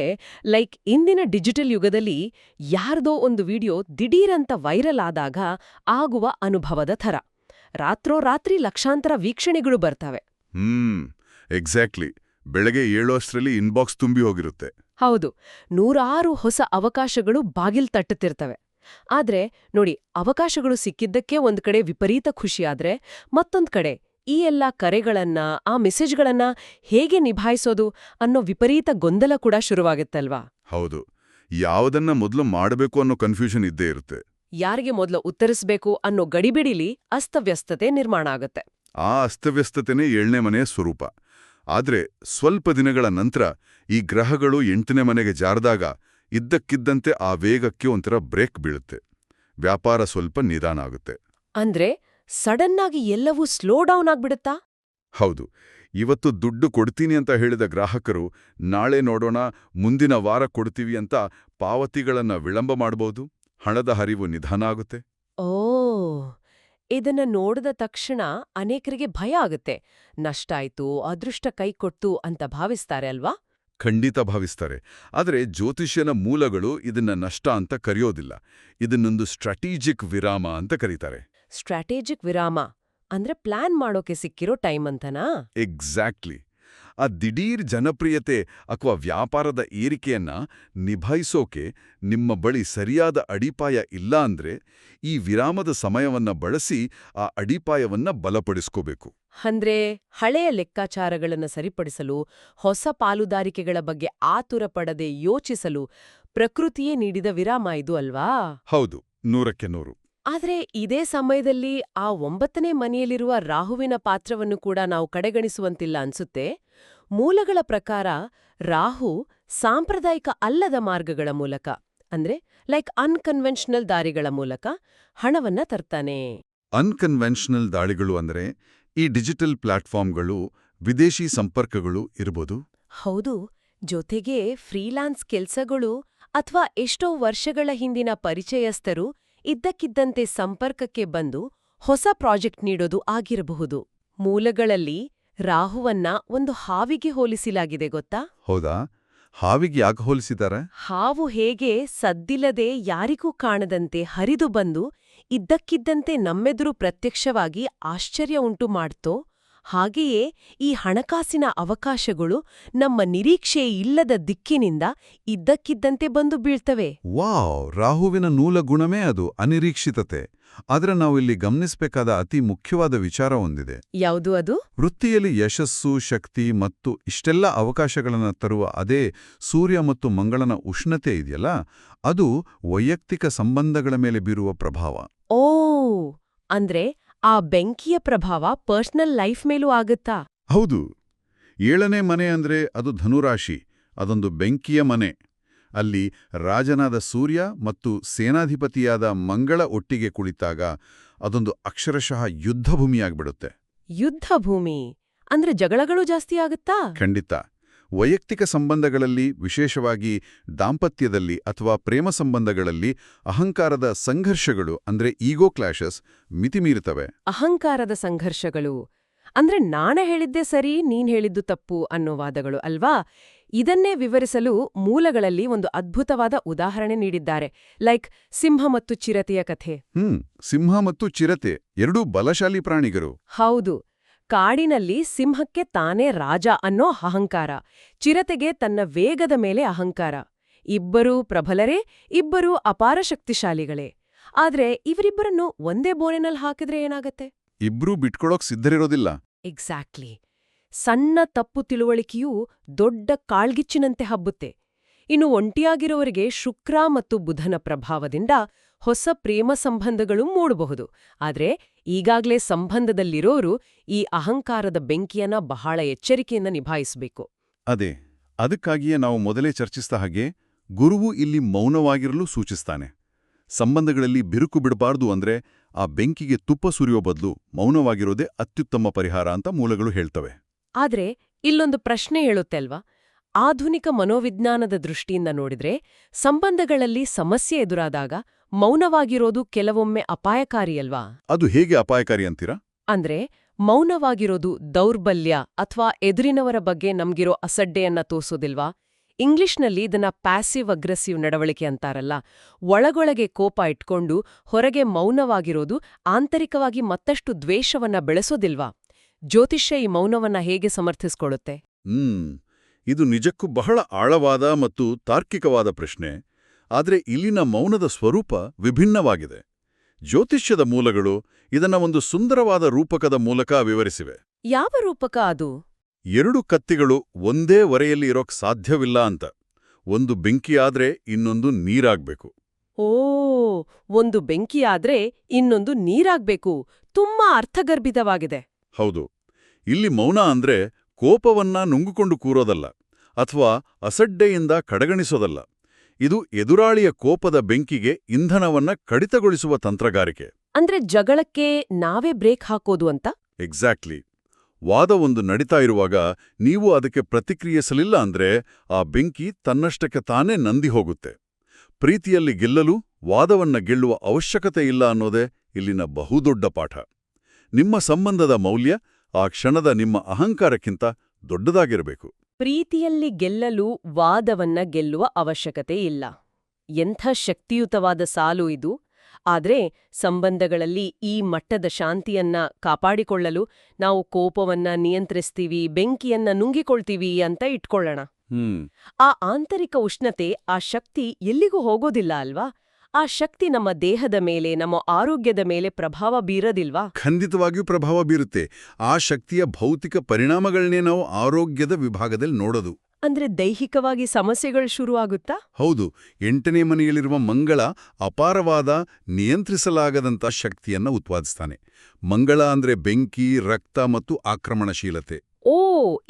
Speaker 1: ಇಂದಿನ ಡಿಜಿಟಲ್ ಯುಗದಲ್ಲಿ ಯಾರ್ದೋ ಒಂದು ವಿಡಿಯೋ ದಿಢೀರಂತ ವೈರಲ್ ಆದಾಗ ಆಗುವ ಅನುಭವದ ಥರ. ರಾತ್ರೋರಾತ್ರಿ ಲಕ್ಷಾಂತರ ವೀಕ್ಷಣೆಗಳು ಬರ್ತವೆ.
Speaker 2: ಎಕ್ಸಾಕ್ಟ್ಲಿ. ಬೆಳಗ್ಗೆ ಏಳೋಷ್ಟರಲ್ಲಿ ಇನ್ಬಾಕ್ಸ್ ತುಂಬಿ ಹೋಗಿರುತ್ತೆ.
Speaker 1: ಹೌದು, ನೂರಾರು ಹೊಸ ಅವಕಾಶಗಳು ಬಾಗಿಲ್ ತಟ್ಟುತ್ತಿರ್ತವೆ. ಆದ್ರೆ ನೋಡಿ, ಅವಕಾಶಗಳು ಸಿಕ್ಕಿದ್ದಕ್ಕೆ ಒಂದ್ ಕಡೆ ವಿಪರೀತ ಖುಷಿಯಾದ್ರೆ, ಮತ್ತೊಂದ್ ಕಡೆ ಈ ಎಲ್ಲ ಕರೆಗಳನ್ನ, ಆ ಮೆಸೇಜ್ಗಳನ್ನ ಹೇಗೆ ನಿಭಾಯಿಸೋದು ಅನ್ನೋ ವಿಪರೀತ ಗೊಂದಲ ಕೂಡ ಶುರುವಾಗುತ್ತಲ್ವಾ?
Speaker 2: ಹೌದು, ಯಾವುದನ್ನ ಮೊದಲು ಮಾಡಬೇಕು ಅನ್ನೋ ಕನ್ಫ್ಯೂಷನ್ ಇದ್ದೇ ಇರುತ್ತೆ.
Speaker 1: ಯಾರಿಗೆ ಮೊದಲು ಉತ್ತರಿಸ್ಬೇಕು ಅನ್ನೋ ಗಡಿಬಿಡಿಲಿ ಅಸ್ತವ್ಯಸ್ತತೆ ನಿರ್ಮಾಣ ಆಗತ್ತೆ.
Speaker 2: ಆ ಅಸ್ತವ್ಯಸ್ತತೆನೇ 7ನೇ ಮನೆಯ ಸ್ವರೂಪ. ಆದ್ರೆ ಸ್ವಲ್ಪ ದಿನಗಳ ನಂತರ ಈ ಗ್ರಹಗಳು 8ನೇ ಮನೆಗೆ ಜಾರದಾಗ ಇದ್ದಕ್ಕಿದ್ದಂತೆ ಆ ವೇಗಕ್ಕೆ ಒಂಥರ ಬ್ರೇಕ್ ಬೀಳುತ್ತೆ. ವ್ಯಾಪಾರ ಸ್ವಲ್ಪ ನಿಧಾನ ಆಗುತ್ತೆ.
Speaker 1: ಅಂದ್ರೆ ಸಡನ್ ಆಗಿ ಎಲ್ಲವೂ ಸ್ಲೋ ಡೌನ್ ಆಗ್ಬಿಡುತ್ತಾ?
Speaker 2: ಹೌದು, ಇವತ್ತು ದುಡ್ಡು ಕೊಡ್ತೀನಿ ಅಂತ ಹೇಳಿದ ಗ್ರಾಹಕರು ನಾಳೆ ನೋಡೋಣ, ಮುಂದಿನ ವಾರ ಕೊಡ್ತೀವಿ ಅಂತ ಪಾವತಿಗಳನ್ನ ವಿಳಂಬ ಮಾಡಬಹುದು. ಹಣದ ಹರಿವು ನಿಧಾನ ಆಗುತ್ತೆ.
Speaker 1: ಓ, ಇದನ್ನ ನೋಡಿದ ತಕ್ಷಣ ಅನೇಕರಿಗೆ ಭಯ ಆಗುತ್ತೆ. ನಷ್ಟ ಆಯ್ತು, ಅದೃಷ್ಟ ಕೈಕೊಡ್ತು ಅಂತ ಭಾವಿಸ್ತಾರೆ ಅಲ್ವಾ?
Speaker 2: ಖಂಡಿತ ಭಾವಿಸ್ತಾರೆ. ಆದರೆ ಜ್ಯೋತಿಷ್ಯನ ಮೂಲಗಳು ಇದನ್ನ ನಷ್ಟ ಅಂತ ಕರೆಯೋದಿಲ್ಲ. ಇದನ್ನೊಂದು ಸ್ಟ್ರಾಟಜಿಕ್ ವಿರಾಮ ಅಂತ ಕರೀತಾರೆ.
Speaker 1: ಸ್ಟ್ರಾಟಜಿಕ್ ವಿರಾಮ ಅಂದ್ರೆ ಪ್ಲಾನ್ ಮಾಡೋಕೆ ಸಿಕ್ಕಿರೋ ಟೈಮ್ ಅಂತನಾ?
Speaker 2: ಎಕ್ಸಾಕ್ಟ್ಲಿ. ಆ ದಿಢೀರ್ ಜನಪ್ರಿಯತೆ ಅಥವಾ ವ್ಯಾಪಾರದ ಏರಿಕೆಯನ್ನ ನಿಭಾಯಿಸೋಕೆ ನಿಮ್ಮ ಬಳಿ ಸರಿಯಾದ ಅಡಿಪಾಯ ಇಲ್ಲ ಅಂದ್ರೆ ಈ ವಿರಾಮದ ಸಮಯವನ್ನ ಬಳಸಿ ಆ ಅಡಿಪಾಯವನ್ನ ಬಲಪಡಿಸ್ಕೋಬೇಕು.
Speaker 1: ಅಂದ್ರೆ ಹಳೆಯ ಲೆಕ್ಕಾಚಾರಗಳನ್ನ ಸರಿಪಡಿಸಲು, ಹೊಸ ಪಾಲುದಾರಿಕೆಗಳ ಬಗ್ಗೆ ಆತುರ ಪಡದೆ ಯೋಚಿಸಲು ಪ್ರಕೃತಿಯೇ ನೀಡಿದ ವಿರಾಮ ಇದು ಅಲ್ವಾ?
Speaker 2: ಹೌದು, 100ಕ್ಕೆ 100.
Speaker 1: ಆದ್ರೆ ಇದೇ ಸಮಯದಲ್ಲಿ ಆ 9ನೇ ಮನೆಯಲ್ಲಿರುವ ರಾಹುವಿನ ಪಾತ್ರವನ್ನು ಕೂಡ ನಾವು ಕಡೆಗಣಿಸುವಂತಿಲ್ಲ ಅನ್ಸುತ್ತೆ. ಮೂಲಗಳ ಪ್ರಕಾರ ರಾಹು ಸಾಂಪ್ರದಾಯಿಕ ಅಲ್ಲದ ಮಾರ್ಗಗಳ ಮೂಲಕ, ಅಂದ್ರೆ ಅನ್ಕನ್ವೆನ್ಷನಲ್ ದಾರಿಗಳ ಮೂಲಕ ಹಣವನ್ನ ತರ್ತಾನೆ.
Speaker 2: ಅನ್ಕನ್ವೆನ್ಷನಲ್ ದಾಳಿಗಳು ಅಂದ್ರೆ ಈ ಡಿಜಿಟಲ್ ಪ್ಲಾಟ್ಫಾರ್ಮ್ಗಳು, ವಿದೇಶಿ ಸಂಪರ್ಕಗಳು ಇರ್ಬೋದು.
Speaker 1: ಹೌದು, ಜೊತೆಗೆ ಫ್ರೀಲಾನ್ಸ್ ಕೆಲ್ಸಗಳು ಅಥವಾ ಎಷ್ಟೋ ವರ್ಷಗಳ ಹಿಂದಿನ ಪರಿಚಯಸ್ಥರು ಇದ್ದಕ್ಕಿದ್ದಂತೆ ಸಂಪರ್ಕಕ್ಕೆ ಬಂದು ಹೊಸ ಪ್ರಾಜೆಕ್ಟ್ ನೀಡೋದು ಆಗಿರಬಹುದು. ಮೂಲಗಳಲ್ಲಿ ರಾಹುವನ್ನ ಒಂದು ಹಾವಿಗೆ ಹೋಲಿಸಲಾಗಿದೆ ಗೊತ್ತಾ?
Speaker 2: ಹೌದಾ? ಹಾವಿಗೆ ಯಾಕೆ ಹೋಲಿಸಿದ್ದಾರೆ?
Speaker 1: ಹಾವು ಹೇಗೆ ಸದ್ದಿಲ್ಲದೆ ಯಾರಿಗೂ ಕಾಣದಂತೆ ಹರಿದು ಬಂದು ಇದ್ದಕ್ಕಿದ್ದಂತೆ ನಮ್ಮೆದುರು ಪ್ರತ್ಯಕ್ಷವಾಗಿ ಆಶ್ಚರ್ಯ ಉಂಟು ಮಾಡ್ತೋ, ಹಾಗೆಯೇ ಈ ಹಣಕಾಸಿನ ಅವಕಾಶಗಳು ನಮ್ಮ ನಿರೀಕ್ಷೆ ಇಲ್ಲದ ದಿಕ್ಕಿನಿಂದ ಇದ್ದಕ್ಕಿದ್ದಂತೆ ಬಂದು ಬೀಳ್ತವೆ.
Speaker 2: ವಾವ್! ರಾಹುವಿನ ಮೂಲ ಗುಣವೇ ಅದು, ಅನಿರೀಕ್ಷಿತತೆ. ಆದ್ರೆ ನಾವಿಲ್ಲಿ ಗಮನಿಸಬೇಕಾದ ಅತಿ ಮುಖ್ಯವಾದ ವಿಚಾರ ಒಂದಿದೆ.
Speaker 1: ಯಾವುದು ಅದು?
Speaker 2: ವೃತ್ತಿಯಲ್ಲಿ ಯಶಸ್ಸು, ಶಕ್ತಿ ಮತ್ತು ಇಷ್ಟೆಲ್ಲ ಅವಕಾಶಗಳನ್ನು ತರುವ ಅದೇ ಸೂರ್ಯ ಮತ್ತು ಮಂಗಳನ ಉಷ್ಣತೆ ಇದೆಯಲ್ಲ, ಅದು ವೈಯಕ್ತಿಕ ಸಂಬಂಧಗಳ ಮೇಲೆ ಬೀರುವ ಪ್ರಭಾವ.
Speaker 1: ಓ, ಅಂದ್ರೆ ಆ ಬೆಂಕಿಯ ಪ್ರಭಾವ ಪರ್ಸನಲ್ ಲೈಫ್ ಮೇಲೂ ಆಗುತ್ತಾ?
Speaker 2: ಹೌದು. 7ನೇ ಮನೆ ಅಂದ್ರೆ ಅದು ಧನುರಾಶಿ. ಅದೊಂದು ಬೆಂಕಿಯ ಮನೆ. ಅಲ್ಲಿ ರಾಜನಾದ ಸೂರ್ಯ ಮತ್ತು ಸೇನಾಧಿಪತಿಯಾದ ಮಂಗಳ ಒಟ್ಟಿಗೆ ಕುಳಿತಾಗ ಅದೊಂದು ಅಕ್ಷರಶಃ ಯುದ್ಧಭೂಮಿಯಾಗ್ಬಿಡುತ್ತೆ.
Speaker 1: ಯುದ್ಧಭೂಮಿ ಅಂದ್ರೆ ಜಗಳಗಳು ಜಾಸ್ತಿ ಆಗುತ್ತಾ?
Speaker 2: ಖಂಡಿತ. ವೈಯಕ್ತಿಕ ಸಂಬಂಧಗಳಲ್ಲಿ, ವಿಶೇಷವಾಗಿ ದಾಂಪತ್ಯದಲ್ಲಿ ಅಥವಾ ಪ್ರೇಮ ಸಂಬಂಧಗಳಲ್ಲಿ ಅಹಂಕಾರದ ಸಂಘರ್ಷಗಳು ಅಂದ್ರೆ ಈಗೋ ಕ್ಲಾಶಸ್ ಮಿತಿಮೀರುತ್ತವೆ.
Speaker 1: ಅಹಂಕಾರದ ಸಂಘರ್ಷಗಳು ಅಂದ್ರೆ ನಾನೇ ಹೇಳಿದ್ದೆ ಸರಿ, ನೀನ್ ಹೇಳಿದ್ದು ತಪ್ಪು ಅನ್ನೋ ವಾದಗಳು ಅಲ್ವಾ? ಇದನ್ನೇ ವಿವರಿಸಲು ಮೂಲಗಳಲ್ಲಿ ಒಂದು ಅದ್ಭುತವಾದ ಉದಾಹರಣೆ ನೀಡಿದ್ದಾರೆ. ಸಿಂಹ ಮತ್ತು ಚಿರತೆಯ ಕಥೆ.
Speaker 2: ಸಿಂಹ ಮತ್ತು ಚಿರತೆ ಎರಡೂ ಬಲಶಾಲಿ ಪ್ರಾಣಿಗಳು.
Speaker 1: ಹೌದು. ಕಾಡಿನಲ್ಲಿ ಸಿಂಹಕ್ಕೆ ತಾನೇ ರಾಜ ಅನ್ನೋ ಅಹಂಕಾರ, ಚಿರತೆಗೆ ತನ್ನ ವೇಗದ ಮೇಲೆ ಅಹಂಕಾರ. ಇಬ್ಬರೂ ಪ್ರಬಲರೇ, ಇಬ್ಬರೂ ಅಪಾರ ಶಕ್ತಿಶಾಲಿಗಳೇ. ಆದ್ರೆ ಇವರಿಬ್ಬರನ್ನು ಒಂದೇ ಬೋನಿನಲ್ಲಿ ಹಾಕಿದ್ರೆ ಏನಾಗತ್ತೆ?
Speaker 2: ಇಬ್ರೂ ಬಿಟ್ಕೊಳೋಕ್ ಸಿದ್ಧರಿರೋದಿಲ್ಲ.
Speaker 1: ಎಕ್ಸಾಕ್ಟ್ಲಿ. ಸಣ್ಣ ತಪ್ಪು ತಿಳುವಳಿಕೆಯೂ ದೊಡ್ಡ ಕಾಳ್ಗಿಚ್ಚಿನಂತೆ ಹಬ್ಬುತ್ತೆ. ಇನ್ನು ಒಂಟಿಯಾಗಿರೋರಿಗೆ ಶುಕ್ರ ಮತ್ತು ಬುಧನ ಪ್ರಭಾವದಿಂದ ಹೊಸ ಪ್ರೇಮ ಸಂಬಂಧಗಳು ಮೂಡಬಹುದು. ಆದ್ರೆ ಈಗಾಗ್ಲೇ ಸಂಬಂಧದಲ್ಲಿರೋರು ಈ ಅಹಂಕಾರದ ಬೆಂಕಿಯನ್ನ ಬಹಳ ಎಚ್ಚರಿಕೆಯಿಂದ ನಿಭಾಯಿಸಬೇಕು.
Speaker 2: ಅದಕ್ಕಾಗಿಯೇ ನಾವು ಮೊದಲೇ ಚರ್ಚಿಸಿದ ಹಾಗೆ ಗುರುವು ಇಲ್ಲಿ ಮೌನವಾಗಿರಲು ಸೂಚಿಸ್ತಾನೆ. ಸಂಬಂಧಗಳಲ್ಲಿ ಬಿರುಕು ಬಿಡಬಾರ್ದು ಅಂದ್ರೆ ಆ ಬೆಂಕಿಗೆ ತುಪ್ಪ ಸುರಿಯೋ ಬದಲು ಮೌನವಾಗಿರೋದೇ ಅತ್ಯುತ್ತಮ ಪರಿಹಾರ ಅಂತ ಮೂಲಗಳು ಹೇಳ್ತವೆ.
Speaker 1: ಆದ್ರೆ ಇಲ್ಲೊಂದು ಪ್ರಶ್ನೆ ಹೇಳುತ್ತೆ ಅಲ್ವಾ? ಆಧುನಿಕ ಮನೋವಿಜ್ಞಾನದ ದೃಷ್ಟಿಯಿಂದ ನೋಡಿದ್ರೆ ಸಂಬಂಧಗಳಲ್ಲಿ ಸಮಸ್ಯೆ ಎದುರಾದಾಗ ಮೌನವಾಗಿರೋದು ಕೆಲವೊಮ್ಮೆ ಅಪಾಯಕಾರಿಯಲ್ವಾ?
Speaker 2: ಅದು ಹೇಗೆ ಅಪಾಯಕಾರಿ ಅಂತೀರಾ?
Speaker 1: ಅಂದ್ರೆ ಮೌನವಾಗಿರೋದು ದೌರ್ಬಲ್ಯ ಅಥವಾ ಎದುರಿನವರ ಬಗ್ಗೆ ನಮ್ಗಿರೋ ಅಸಡ್ಡೆಯನ್ನ ತೋರ್ಸೋದಿಲ್ವಾ? ಇಂಗ್ಲಿಷ್ನಲ್ಲಿ ಇದನ್ನ ಪ್ಯಾಸಿವ್ ಅಗ್ರೆಸಿವ್ ನಡವಳಿಕೆ ಅಂತಾರಲ್ಲ. ಒಳಗೊಳಗೆ ಕೋಪ ಇಟ್ಕೊಂಡು ಹೊರಗೆ ಮೌನವಾಗಿರೋದು ಆಂತರಿಕವಾಗಿ ಮತ್ತಷ್ಟು ದ್ವೇಷವನ್ನ ಬೆಳೆಸೋದಿಲ್ವಾ? ಜ್ಯೋತಿಷ್ಯ ಈ ಮೌನವನ್ನ ಹೇಗೆ ಸಮರ್ಥಿಸ್ಕೊಳ್ಳುತ್ತೆ?
Speaker 2: ಇದು ನಿಜಕ್ಕೂ ಬಹಳ ಆಳವಾದ ಮತ್ತು ತಾರ್ಕಿಕವಾದ ಪ್ರಶ್ನೆ. ಆದರೆ ಇಲ್ಲಿನ ಮೌನದ ಸ್ವರೂಪ ವಿಭಿನ್ನವಾಗಿದೆ. ಜ್ಯೋತಿಷ್ಯದ ಮೂಲಗಳು ಇದನ್ನ ಒಂದು ಸುಂದರವಾದ ರೂಪಕದ ಮೂಲಕ ವಿವರಿಸಿವೆ.
Speaker 1: ಯಾವ ರೂಪಕ ಅದು?
Speaker 2: 2 ಕತ್ತಿಗಳು ಒಂದೇ ಒರೆಯಲ್ಲಿ ಇರೋಕ್ ಸಾಧ್ಯವಿಲ್ಲ ಅಂತ. ಒಂದು ಬೆಂಕಿಯಾದ್ರೆ ಇನ್ನೊಂದು ನೀರಾಗ್ಬೇಕು.
Speaker 1: ಓ, ಒಂದು ಬೆಂಕಿಯಾದ್ರೆ ಇನ್ನೊಂದು ನೀರಾಗ್ಬೇಕು. ತುಂಬಾ ಅರ್ಥಗರ್ಭಿತವಾಗಿದೆ.
Speaker 2: ಹೌದು. ಇಲ್ಲಿ ಮೌನ ಅಂದ್ರೆ ಕೋಪವನ್ನ ನುಂಗಿಕೊಂಡು ಕೂರೋದಲ್ಲ, ಅಥವಾ ಅಸಡ್ಡೆಯಿಂದ ಕಡೆಗಣಿಸೋದಲ್ಲ. ಇದು ಎದುರಾಳಿಯ ಕೋಪದ ಬೆಂಕಿಗೆ ಇಂಧನವನ್ನ ಕಡಿತಗೊಳಿಸುವ ತಂತ್ರಗಾರಿಕೆ.
Speaker 1: ಅಂದ್ರೆ ಜಗಳಕ್ಕೆ ನಾವೇ ಬ್ರೇಕ್ ಹಾಕೋದು ಅಂತ?
Speaker 2: ಎಕ್ಸಾಕ್ಟ್ಲಿ. ವಾದ ಒಂದು ನಡೀತಾ ಇರುವಾಗ ನೀವು ಅದಕ್ಕೆ ಪ್ರತಿಕ್ರಿಯಿಸಲಿಲ್ಲ ಅಂದ್ರೆ ಆ ಬೆಂಕಿ ತನ್ನಷ್ಟಕ್ಕೆ ತಾನೇ ನಂದಿ ಹೋಗುತ್ತೆ. ಪ್ರೀತಿಯಲ್ಲಿ ಗೆಲ್ಲಲು ವಾದವನ್ನ ಗೆಲ್ಲುವ ಅವಶ್ಯಕತೆ ಇಲ್ಲ ಅನ್ನೋದೇ ಇಲ್ಲಿನ ಬಹುದೊಡ್ಡ ಪಾಠ. ನಿಮ್ಮ ಸಂಬಂಧದ ಮೌಲ್ಯ ಆ ಕ್ಷಣದ ನಿಮ್ಮ ಅಹಂಕಾರಕ್ಕಿಂತ ದೊಡ್ಡದಾಗಿರಬೇಕು.
Speaker 1: ಪ್ರೀತಿಯಲ್ಲಿ ಗೆಲ್ಲಲು ವಾದವನ್ನ ಗೆಲ್ಲುವ ಅವಶ್ಯಕತೆ ಇಲ್ಲ. ಎಂಥ ಶಕ್ತಿಯುತವಾದ ಸಾಲು ಇದು! ಆದ್ರೆ ಸಂಬಂಧಗಳಲ್ಲಿ ಈ ಮಟ್ಟದ ಶಾಂತಿಯನ್ನ ಕಾಪಾಡಿಕೊಳ್ಳಲು ನಾವು ಕೋಪವನ್ನ ನಿಯಂತ್ರಿಸ್ತೀವಿ, ಬೆಂಕಿಯನ್ನ ನುಂಗಿಕೊಳ್ತೀವಿ ಅಂತ ಇಟ್ಕೊಳ್ಳೋಣ. ಆ ಆಂತರಿಕ ಉಷ್ಣತೆ, ಆ ಶಕ್ತಿ ಎಲ್ಲಿಗೂ ಹೋಗೋದಿಲ್ಲ ಅಲ್ವಾ? ಆ ಶಕ್ತಿ ನಮ್ಮ ದೇಹದ ಮೇಲೆ, ನಮ್ಮ ಆರೋಗ್ಯದ ಮೇಲೆ ಪ್ರಭಾವ ಬೀರದಿಲ್ವಾ?
Speaker 2: ಖಂಡಿತವಾಗಿಯೂ ಪ್ರಭಾವ ಬೀರುತ್ತೆ. ಆ ಶಕ್ತಿಯ ಭೌತಿಕ ಪರಿಣಾಮಗಳನ್ನೇ ನಾವು ಆರೋಗ್ಯದ ವಿಭಾಗದಲ್ಲಿ ನೋಡೋದು.
Speaker 1: ಅಂದ್ರೆ ದೈಹಿಕವಾಗಿ ಸಮಸ್ಯೆಗಳು ಶುರುವಾಗುತ್ತಾ?
Speaker 2: ಹೌದು. 8ನೇ ಮನೆಯಲ್ಲಿರುವ ಮಂಗಳ ಅಪಾರವಾದ ನಿಯಂತ್ರಿಸಲಾಗದಂಥ ಶಕ್ತಿಯನ್ನ ಉತ್ಪಾದಿಸ್ತಾನೆ. ಮಂಗಳ ಅಂದ್ರೆ ಬೆಂಕಿ, ರಕ್ತ ಮತ್ತು ಆಕ್ರಮಣಶೀಲತೆ.
Speaker 1: ಓ,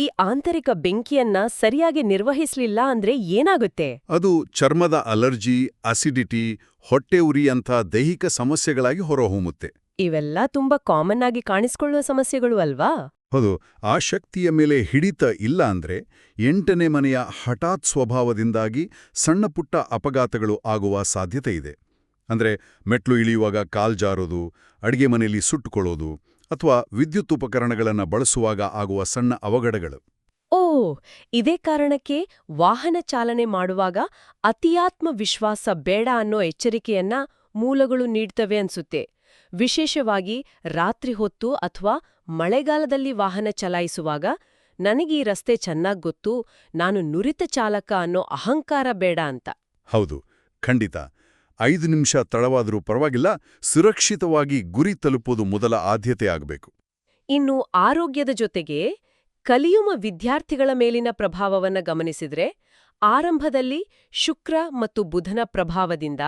Speaker 1: ಈ ಆಂತರಿಕ ಬೆಂಕಿಯನ್ನ ಸರಿಯಾಗಿ ನಿರ್ವಹಿಸಲಿಲ್ಲ ಅಂದ್ರೆ ಏನಾಗುತ್ತೆ?
Speaker 2: ಅದು ಚರ್ಮದ ಅಲರ್ಜಿ, ಅಸಿಡಿಟಿ, ಹೊಟ್ಟೆ ಉರಿ ಅಂಥ ದೈಹಿಕ ಸಮಸ್ಯೆಗಳಾಗಿ ಹೊರಹೊಮ್ಮುತ್ತೆ.
Speaker 1: ಇವೆಲ್ಲ ತುಂಬಾ ಕಾಮನ್ ಆಗಿ ಕಾಣಿಸ್ಕೊಳ್ಳುವ ಸಮಸ್ಯೆಗಳು ಅಲ್ವಾ?
Speaker 2: ಹೌದು. ಆ ಶಕ್ತಿಯ ಮೇಲೆ ಹಿಡಿತ ಇಲ್ಲ ಅಂದ್ರೆ 8ನೇ ಮನೆಯ ಹಠಾತ್ ಸ್ವಭಾವದಿಂದಾಗಿ ಸಣ್ಣಪುಟ್ಟ ಅಪಘಾತಗಳು ಆಗುವ ಸಾಧ್ಯತೆ ಇದೆ. ಅಂದ್ರೆ ಮೆಟ್ಲು ಇಳಿಯುವಾಗ ಕಾಲ್ಜಾರೋದು, ಅಡಿಗೆ ಮನೆಯಲ್ಲಿ ಸುಟ್ಟುಕೊಳ್ಳೋದು, ಅಥವಾ ವಿದ್ಯುತ್ ಉಪಕರಣಗಳನ್ನು ಬಳಸುವಾಗ ಆಗುವ ಸಣ್ಣ ಅವಘಡಗಳು.
Speaker 1: ಓ, ಇದೇ ಕಾರಣಕ್ಕೆ ವಾಹನ ಚಾಲನೆ ಮಾಡುವಾಗ ಅತಿಯಾತ್ಮ ವಿಶ್ವಾಸ ಬೇಡ ಅನ್ನೋ ಎಚ್ಚರಿಕೆಯನ್ನ ಮೂಲಗಳು ನೀಡ್ತವೆ ಅನ್ಸುತ್ತೆ. ವಿಶೇಷವಾಗಿ ರಾತ್ರಿ ಹೊತ್ತು ಅಥವಾ ಮಳೆಗಾಲದಲ್ಲಿ ವಾಹನ ಚಲಾಯಿಸುವಾಗ ನನಗೀ ರಸ್ತೆ ಚೆನ್ನಾಗ್ ಗೊತ್ತು, ನಾನು ನುರಿತ ಚಾಲಕ ಅನ್ನೋ ಅಹಂಕಾರ ಬೇಡ ಅಂತ.
Speaker 2: ಹೌದು, ಖಂಡಿತ. 5 ನಿಮಿಷ ತಡವಾದರೂ ಪರವಾಗಿಲ್ಲ, ಸುರಕ್ಷಿತವಾಗಿ ಗುರಿ ತಲುಪೋದು ಮೊದಲ ಆದ್ಯತೆ ಆಗಬೇಕು.
Speaker 1: ಇನ್ನು ಆರೋಗ್ಯದ ಜೊತೆಗೆ ಕಲಿಯುವ ವಿದ್ಯಾರ್ಥಿಗಳ ಮೇಲಿನ ಪ್ರಭಾವವನ್ನ ಗಮನಿಸಿದ್ರೆ, ಆರಂಭದಲ್ಲಿ ಶುಕ್ರ ಮತ್ತು ಬುಧನ ಪ್ರಭಾವದಿಂದ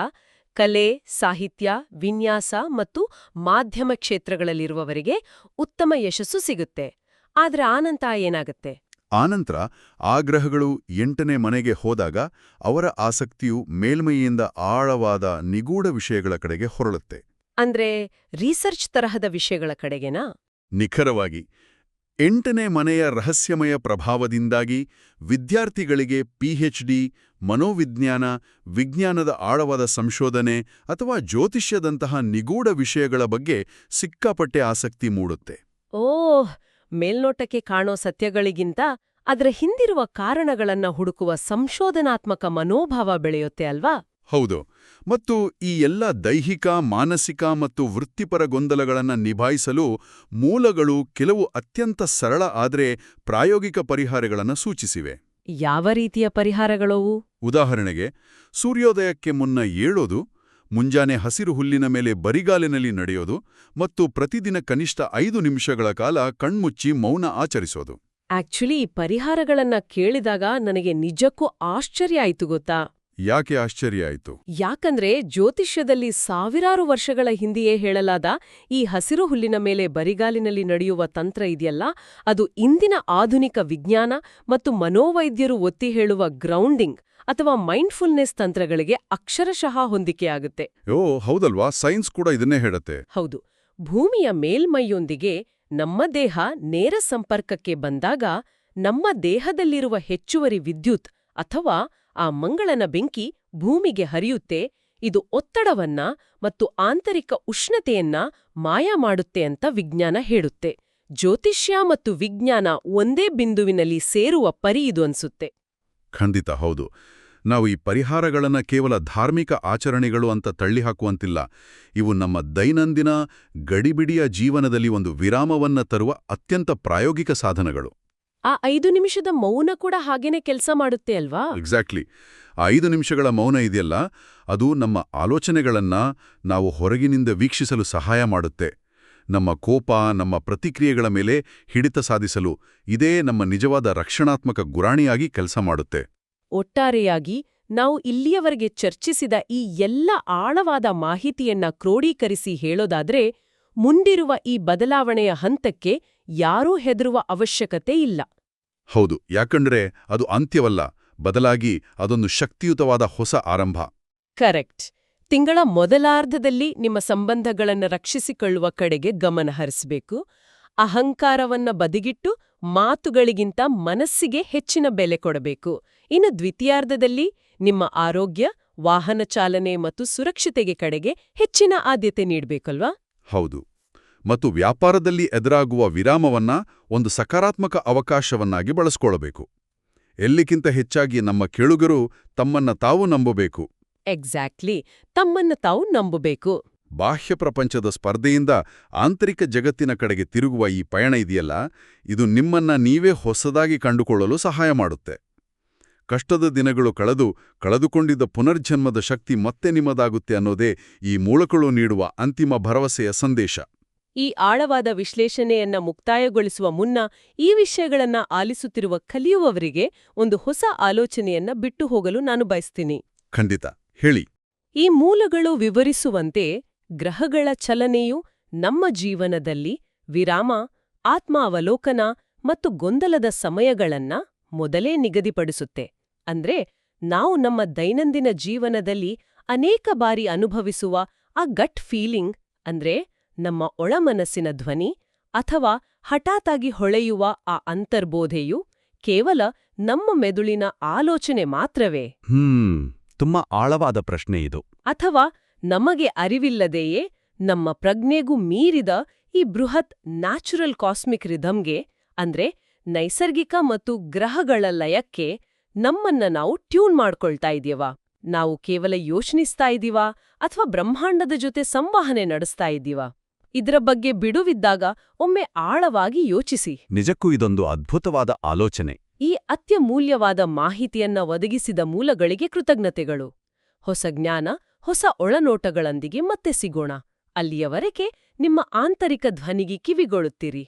Speaker 1: ಕಲೆ, ಸಾಹಿತ್ಯ, ವಿನ್ಯಾಸ ಮತ್ತು ಮಾಧ್ಯಮ ಕ್ಷೇತ್ರಗಳಲ್ಲಿರುವವರಿಗೆ ಉತ್ತಮ ಯಶಸ್ಸು ಸಿಗುತ್ತೆ. ಆದ್ರೆ ಆನಂತರ ಏನಾಗುತ್ತೆ?
Speaker 2: ಆನಂತರ ಆ ಗ್ರಹಗಳು 8ನೇ ಮನೆಗೆ ಹೋದಾಗ ಅವರ ಆಸಕ್ತಿಯು ಮೇಲ್ಮೈಯಿಂದ ಆಳವಾದ ನಿಗೂಢ ವಿಷಯಗಳ ಕಡೆಗೆ ಹೊರಳುತ್ತೆ.
Speaker 1: ಅಂದ್ರೆ ರಿಸರ್ಚ್ ತರಹದ ವಿಷಯಗಳ ಕಡೆಗೆನಾ?
Speaker 2: ನಿಖರವಾಗಿ. 8ನೇ ಮನೆಯ ರಹಸ್ಯಮಯ ಪ್ರಭಾವದಿಂದಾಗಿ ವಿದ್ಯಾರ್ಥಿಗಳಿಗೆ PhD, ಮನೋವಿಜ್ಞಾನ, ವಿಜ್ಞಾನದ ಆಳವಾದ ಸಂಶೋಧನೆ ಅಥವಾ ಜ್ಯೋತಿಷ್ಯದಂತಹ ನಿಗೂಢ ವಿಷಯಗಳ ಬಗ್ಗೆ ಸಿಕ್ಕಾಪಟ್ಟೆ ಆಸಕ್ತಿ ಮೂಡುತ್ತೆ.
Speaker 1: ಓಹ್, ಮೇಲ್ನೋಟಕ್ಕೆ ಕಾಣೋ ಸತ್ಯಗಳಿಗಿಂತ ಅದರ ಹಿಂದಿರುವ ಕಾರಣಗಳನ್ನ ಹುಡುಕುವ ಸಂಶೋಧನಾತ್ಮಕ ಮನೋಭಾವ ಬೆಳೆಯುತ್ತೆ ಅಲ್ವಾ?
Speaker 2: ಹೌದು. ಮತ್ತು ಈ ಎಲ್ಲ ದೈಹಿಕ, ಮಾನಸಿಕ ಮತ್ತು ವೃತ್ತಿಪರ ಗೊಂದಲಗಳನ್ನು ನಿಭಾಯಿಸಲು ಮೂಲಗಳು ಕೆಲವು ಅತ್ಯಂತ ಸರಳ ಆದರೆ ಪ್ರಾಯೋಗಿಕ ಪರಿಹಾರಗಳನ್ನು ಸೂಚಿಸಿವೆ.
Speaker 1: ಯಾವ ರೀತಿಯ ಪರಿಹಾರಗಳವು?
Speaker 2: ಉದಾಹರಣೆಗೆ, ಸೂರ್ಯೋದಯಕ್ಕೆ ಮುನ್ನ ಏಳೋದು, ಮುಂಜಾನೆ ಹಸಿರು ಹುಲ್ಲಿನ ಮೇಲೆ ಬರಿಗಾಲಿನಲ್ಲಿ ನಡೆಯೋದು ಮತ್ತು ಪ್ರತಿದಿನ ಕನಿಷ್ಠ 5 ನಿಮಿಷಗಳ ಕಾಲ ಕಣ್ಮುಚ್ಚಿ ಮೌನ ಆಚರಿಸೋದು.
Speaker 1: ಆಕ್ಚುಲಿ ಈ ಪರಿಹಾರಗಳನ್ನ ಕೇಳಿದಾಗ ನನಗೆ ನಿಜಕ್ಕೂ ಆಶ್ಚರ್ಯ ಆಯ್ತು ಗೊತ್ತಾ?
Speaker 2: ಯಾಕೆ ಆಶ್ಚರ್ಯ ಆಯಿತು?
Speaker 1: ಯಾಕಂದ್ರೆ ಜ್ಯೋತಿಷ್ಯದಲ್ಲಿ ಸಾವಿರಾರು ವರ್ಷಗಳ ಹಿಂದೆಯೇ ಹೇಳಲಾದ ಈ ಹಸಿರು ಹುಲ್ಲಿನ ಮೇಲೆ ಬರಿಗಾಲಿನಲ್ಲಿ ನಡೆಯುವ ತಂತ್ರ ಇದೆಯಲ್ಲ, ಅದು ಇಂದಿನ ಆಧುನಿಕ ವಿಜ್ಞಾನ ಮತ್ತು ಮನೋವೈದ್ಯರು ಒತ್ತಿ ಹೇಳುವ ಗ್ರೌಂಡಿಂಗ್ ಅಥವಾ ಮೈಂಡ್ಫುಲ್ನೆಸ್ ತಂತ್ರಗಳಿಗೆ ಅಕ್ಷರಶಃ ಹೊಂದಿಕೆಯಾಗುತ್ತೆ.
Speaker 2: ಓ ಹೌದಲ್ವಾ, ಸೈನ್ಸ್ ಕೂಡ ಇದನ್ನೇ ಹೇಳುತ್ತೆ.
Speaker 1: ಹೌದು. ಭೂಮಿಯ ಮೇಲ್ಮೈಯೊಂದಿಗೆ ನಮ್ಮ ದೇಹ ನೇರ ಸಂಪರ್ಕಕ್ಕೆ ಬಂದಾಗ ನಮ್ಮ ದೇಹದಲ್ಲಿರುವ ಹೆಚ್ಚುವರಿ ವಿದ್ಯುತ್ ಅಥವಾ ಆ ಮಂಗಳನ ಬೆಂಕಿ ಭೂಮಿಗೆ ಹರಿಯುತ್ತೆ, ಇದು ಒತ್ತಡವನ್ನ ಮತ್ತು ಆಂತರಿಕ ಉಷ್ಣತೆಯನ್ನ ಮಾಯ ಮಾಡುತ್ತೆ ಅಂತ ವಿಜ್ಞಾನ ಹೇಳುತ್ತೆ. ಜ್ಯೋತಿಷ್ಯ ಮತ್ತು ವಿಜ್ಞಾನ ಒಂದೇ ಬಿಂದುವಿನಲ್ಲಿ ಸೇರುವ ಪರಿ ಇದು ಅನ್ಸುತ್ತೆ.
Speaker 2: ಖಂಡಿತ ಹೌದು. ನಾವು ಈ ಪರಿಹಾರಗಳನ್ನ ಕೇವಲ ಧಾರ್ಮಿಕ ಆಚರಣೆಗಳು ಅಂತ ತಳ್ಳಿಹಾಕುವಂತಿಲ್ಲ. ಇವು ನಮ್ಮ ದೈನಂದಿನ ಗಡಿಬಿಡಿಯ ಜೀವನದಲ್ಲಿ ಒಂದು ವಿರಾಮವನ್ನ ತರುವ ಅತ್ಯಂತ ಪ್ರಾಯೋಗಿಕ ಸಾಧನಗಳು.
Speaker 1: ಆ 5 ನಿಮಿಷದ ಮೌನ ಕೂಡ ಹಾಗೇನೆ ಕೆಲಸ ಮಾಡುತ್ತೆ ಅಲ್ವಾ?
Speaker 2: ಎಕ್ಸಾಕ್ಟ್ಲಿ. ಆ 5 ನಿಮಿಷಗಳ ಮೌನ ಇದೆಯಲ್ಲ, ಅದು ನಮ್ಮ ಆಲೋಚನೆಗಳನ್ನ ನಾವು ಹೊರಗಿನಿಂದ ವೀಕ್ಷಿಸಲು ಸಹಾಯ ಮಾಡುತ್ತೆ. ನಮ್ಮ ಕೋಪ, ನಮ್ಮ ಪ್ರತಿಕ್ರಿಯೆಗಳ ಮೇಲೆ ಹಿಡಿತ ಸಾಧಿಸಲು ಇದೇ ನಮ್ಮ ನಿಜವಾದ ರಕ್ಷಣಾತ್ಮಕ ಗುರಾಣಿಯಾಗಿ ಕೆಲಸ ಮಾಡುತ್ತೆ.
Speaker 1: ಒಟ್ಟಾರೆಯಾಗಿ ನಾವು ಇಲ್ಲಿಯವರೆಗೆ ಚರ್ಚಿಸಿದ ಈ ಎಲ್ಲ ಆಳವಾದ ಮಾಹಿತಿಯನ್ನ ಕ್ರೋಢೀಕರಿಸಿ ಹೇಳೋದಾದ್ರೆ, ಮುಂದಿರುವ ಈ ಬದಲಾವಣೆಯ ಹಂತಕ್ಕೆ ಯಾರೂ ಹೆದರುವ ಅವಶ್ಯಕತೆ ಇಲ್ಲ.
Speaker 2: ಹೌದು, ಯಾಕಂದ್ರೆ ಅದು ಅಂತ್ಯವಲ್ಲ, ಬದಲಾಗಿ ಅದೊಂದು ಶಕ್ತಿಯುತವಾದ ಹೊಸ ಆರಂಭ.
Speaker 1: ಕರೆಕ್ಟ್. ತಿಂಗಳ ಮೊದಲಾರ್ಧದಲ್ಲಿ ನಿಮ್ಮ ಸಂಬಂಧಗಳನ್ನು ರಕ್ಷಿಸಿಕೊಳ್ಳುವ ಕಡೆಗೆ ಗಮನ ಹರಿಸಬೇಕು. ಅಹಂಕಾರವನ್ನ ಬದಿಗಿಟ್ಟು ಮಾತುಗಳಿಗಿಂತ ಮನಸ್ಸಿಗೆ ಹೆಚ್ಚಿನ ಬೆಲೆ ಕೊಡಬೇಕು. ಇನ್ನು ದ್ವಿತೀಯಾರ್ಧದಲ್ಲಿ ನಿಮ್ಮ ಆರೋಗ್ಯ, ವಾಹನ ಚಾಲನೆ ಮತ್ತು ಸುರಕ್ಷತೆಗೆ ಕಡೆಗೆ ಹೆಚ್ಚಿನ ಆದ್ಯತೆ ನೀಡಬೇಕಲ್ವಾ?
Speaker 2: ಹೌದು. ಮತ್ತು ವ್ಯಾಪಾರದಲ್ಲಿ ಎದುರಾಗುವ ವಿರಾಮವನ್ನ ಒಂದು ಸಕಾರಾತ್ಮಕ ಅವಕಾಶವನ್ನಾಗಿ ಬಳಸ್ಕೊಳ್ಳಬೇಕು. ಎಲ್ಲಿಗಿಂತ ಹೆಚ್ಚಾಗಿ ನಮ್ಮ ಕೇಳುಗರು ತಮ್ಮನ್ನ ತಾವು ನಂಬಬೇಕು.
Speaker 1: ಎಕ್ಸಾಕ್ಟ್ಲಿ, ತಮ್ಮನ್ನ ತಾವು ನಂಬಬೇಕು.
Speaker 2: ಬಾಹ್ಯ ಪ್ರಪಂಚದ ಸ್ಪರ್ಧೆಯಿಂದ ಆಂತರಿಕ ಜಗತ್ತಿನ ಕಡೆಗೆ ತಿರುಗುವ ಈ ಪಯಣ ಇದೆಯಲ್ಲ, ಇದು ನಿಮ್ಮನ್ನ ನೀವೇ ಹೊಸದಾಗಿ ಕಂಡುಕೊಳ್ಳಲು ಸಹಾಯ ಮಾಡುತ್ತೆ. ಕಷ್ಟದ ದಿನಗಳು ಕಳೆದುಕೊಂಡಿದ್ದ ಪುನರ್ಜನ್ಮದ ಶಕ್ತಿ ಮತ್ತೆ ನಿಮ್ಮದಾಗುತ್ತೆ ಅನ್ನೋದೇ ಈ ಮೂಲಕಳು ನೀಡುವ ಅಂತಿಮ ಭರವಸೆಯ ಸಂದೇಶ.
Speaker 1: ಈ ಆಳವಾದ ವಿಶ್ಲೇಷಣೆಯನ್ನ ಮುಕ್ತಾಯಗೊಳಿಸುವ ಮುನ್ನ ಈ ವಿಷಯಗಳನ್ನ ಆಲಿಸುತ್ತಿರುವ ಕಲಿಯುವವರಿಗೆ ಒಂದು ಹೊಸ ಆಲೋಚನೆಯನ್ನ ಬಿಟ್ಟು ಹೋಗಲು ನಾನು ಬಯಸ್ತೀನಿ.
Speaker 2: ಖಂಡಿತ, ಹೇಳಿ.
Speaker 1: ಈ ಮೂಲಗಳು ವಿವರಿಸುವಂತೆ ಗ್ರಹಗಳ ಚಲನೆಯು ನಮ್ಮ ಜೀವನದಲ್ಲಿ ವಿರಾಮ, ಆತ್ಮ ಅವಲೋಕನ ಮತ್ತು ಗೊಂದಲದ ಸಮಯಗಳನ್ನ ಮೊದಲೇ ನಿಗದಿಪಡಿಸುತ್ತೆ. ಅಂದ್ರೆ ನಾವು ನಮ್ಮ ದೈನಂದಿನ ಜೀವನದಲ್ಲಿ ಅನೇಕ ಬಾರಿ ಅನುಭವಿಸುವ ಆ ಗಟ್ ಫೀಲಿಂಗ್, ಅಂದ್ರೆ ನಮ್ಮ ಒಳಮನಸ್ಸಿನ ಧ್ವನಿ ಅಥವಾ ಹಠಾತ್ತಾಗಿ ಹೊಳೆಯುವ ಆ ಅಂತರ್ಬೋಧೆಯು ಕೇವಲ ನಮ್ಮ ಮೆದುಳಿನ ಆಲೋಚನೆ ಮಾತ್ರವೇ?
Speaker 2: ತುಂಬಾ ಆಳವಾದ ಪ್ರಶ್ನೆ ಇದು.
Speaker 1: ಅಥವಾ ನಮಗೆ ಅರಿವಿಲ್ಲದೆಯೇ ನಮ್ಮ ಪ್ರಜ್ಞೆಗೂ ಮೀರಿದ ಈ ಬೃಹತ್ ನ್ಯಾಚುರಲ್ ಕಾಸ್ಮಿಕ್ ರಿಧಮ್ಗೆ, ಅಂದ್ರೆ ನೈಸರ್ಗಿಕ ಮತ್ತು ಗ್ರಹಗಳ ಲಯಕ್ಕೆ ನಮ್ಮನ್ನ ನಾವು ಟ್ಯೂನ್ ಮಾಡ್ಕೊಳ್ತಾ ಇದೀವಾ? ನಾವು ಕೇವಲ ಯೋಚನಿಸ್ತಾ ಇದೀವಾ ಅಥವಾ ಬ್ರಹ್ಮಾಂಡದ ಜೊತೆ ಸಂವಹನೆ ನಡೆಸ್ತಾ ಇದೀವಾ? ಇದರ ಬಗ್ಗೆ ಬಿಡುವಿದ್ದಾಗ ಒಮ್ಮೆ ಆಳವಾಗಿ ಯೋಚಿಸಿ.
Speaker 2: ನಿಜಕ್ಕೂ ಇದೊಂದು ಅದ್ಭುತವಾದ ಆಲೋಚನೆ.
Speaker 1: ಈ ಅತ್ಯಮೂಲ್ಯವಾದ ಮಾಹಿತಿಯನ್ನ ಒದಗಿಸಿದ ಮೂಲಗಳಿಗೆ ಕೃತಜ್ಞತೆಗಳು. ಹೊಸ ಜ್ಞಾನ, ಹೊಸ ಒಳನೋಟಗಳೊಂದಿಗೆ ಮತ್ತೆ ಸಿಗೋಣ. ಅಲ್ಲಿಯವರೆಗೆ ನಿಮ್ಮ ಆಂತರಿಕ ಧ್ವನಿಗೆ ಕಿವಿಗೊಳ್ಳುತ್ತೀರಿ.